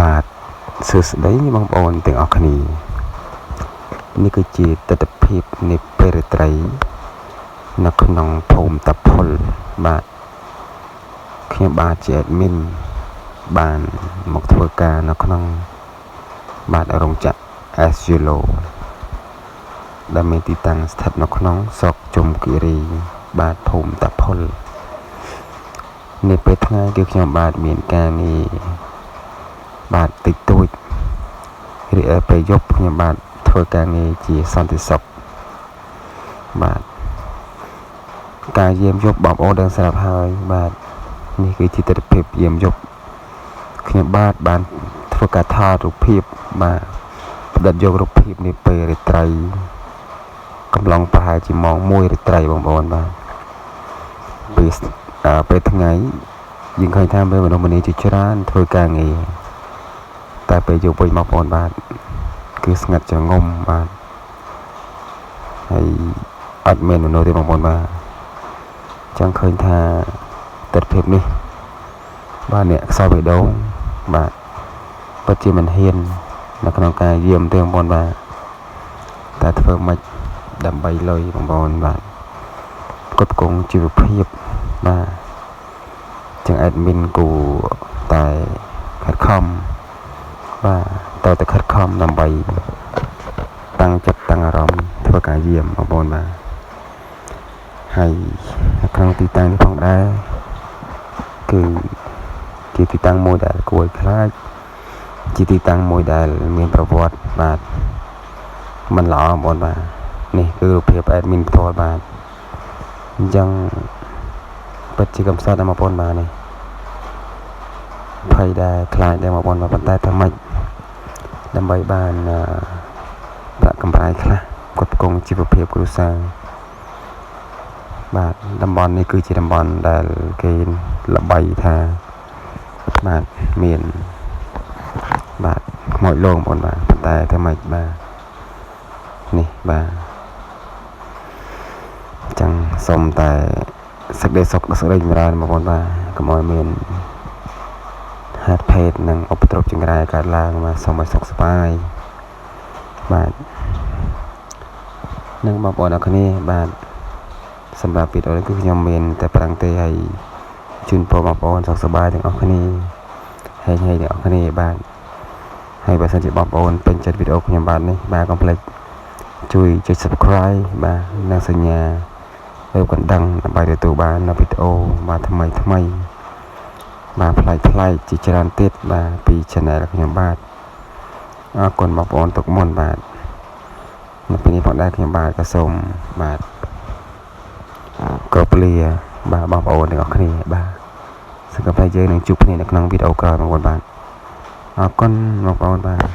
បាទសួស្តីបងប្អូនទាំងអស់គ្នានេះគឺជាទស្សនវិជ្ជានៃពេលរាត្រីនៅក្នុងភូមិតាផុលបាទខ្ញុំបាទជា admin បានមកធ្វើការនៅក្នុងបាទរោងចក្រ Asyolo ដែលមានទីតាំងស្ថិតនៅក្នុងស្រុកជុំគិរីបាទភូមិតាផុលនៅពេលថ្ងៃគឺខ្ញុំបាទមានការងារបាទតិចតួចរីឯពេលយប់ខ្ញុំបាទធ្វើការងារជាសន្តិសុខបាទការយាមយប់បងប្អូនដឹងស្រាប់ហើយបាទនេះគឺជាទស្សនវិជ្ជាយាមយប់ខ្ញុំបាទបានធ្វើការថតរូបភាពបាទផ្ដិតយករូបភាពនេះពេលរាត្រីកំឡុងប្រហែលជាម៉ោង1រាត្រីបងប្អូនបាទពេលថ្ងៃយើងឃើញថាមានមនុស្សម្នាជាច្រើនធ្វើការងារតែពេលយប់វិញបងប្អូនបាទគឺស្ងាត់ចងំបាទហើយអត់មានមនុស្សទេបងប្អូនបាទចង់ឃើញថាទស្សនវិជ្ជានេះបាទអ្នកខ្សោយបេះដូងបាទពិតជាមិនហ៊ាននៅក្នុងការយាមទេបងប្អូនបាទតែធ្វើម៉េចដើម្បីលុយបងប្អូនបាទគ្រប់គ្រងជីវភាពបាទចឹង admin គូតែខិតខំបាទតើខិតខំដើម្បីតាំងចិត្តតាំងអារម្មណ៍ធ្វើការយាមបងប្អូនបាទហើយក្នុងទីតាំងនេះផងដែរគឺជាទីតាំងមួយដែលគួរឲ្យខ្លាចជាទីតាំងមួយដែលមានប្រវត្តិបាទមិនល្អបងប្អូនបាទនេះគឺរូបភាព admin ផ្ទាល់បាទអញ្ចឹងពិតជាកំសត់ដល់បងប្អូនបាទនេះភ័យដែរខ្លាចដែរបងប្អូនបាទប៉ុន្តែធ្វើម៉េចដើម្បីបានប្រាក់កម្រៃខ្លះគ្រប់គ្រងជីវភាពគ្រួសារបាទតំបន់នេះគឺជាតំបន់ដែលគេល្បីថាបាទមានបាទខ្មោចលងបងប្អូនបាទប៉ុន្តែធ្វើម៉េចបាទនេះបាទអញ្ចឹងសូមតែសេចក្តីសុខសេចក្តីចម្រើនបងប្អូនបាទកុំឲ្យមានហេតុភេទនិងឧបទ្រពចង្រៃកើតឡើងបាទសូមឲ្យសុខសប្បាយបាទនឹងបងប្អូនអរគ្នាបាទសម្រាប់វីដេអូនេះគឺខ្ញុំមានតែប្រាំងទេហើយជូនពរបងប្អូនសុខសប្បាយទាំងអស់គ្នាហើយទាំងអស់គ្នាបាទហើយបើសិនជាបងប្អូនពេញចិត្តវីដេអូខ្ញុំបាទនេះបាទកុំភ្លេចជួយចុច Subscribe បាទនិងសញ្ញារូបកណ្ដឹងដើម្បីទទួលបាននូវវីដេអូបាទថ្មីបាទប្លែកជាច្រើនទៀតបាទពី Channel ខ្ញុំបាទអរគុណបងប្អូនទុកមុនបាទនៅពេលនេះផងដែរខ្ញុំបាទក៏សូមបាទគោរពលាបាទបងប្អូនទាំងអស់គ្នាបាទសង្ឃឹមថាយើងនឹងជួបគ្នានៅក្នុងវីដេអូក្រោយបងប្អូនបាទអរគុណបងប្អូនបាទ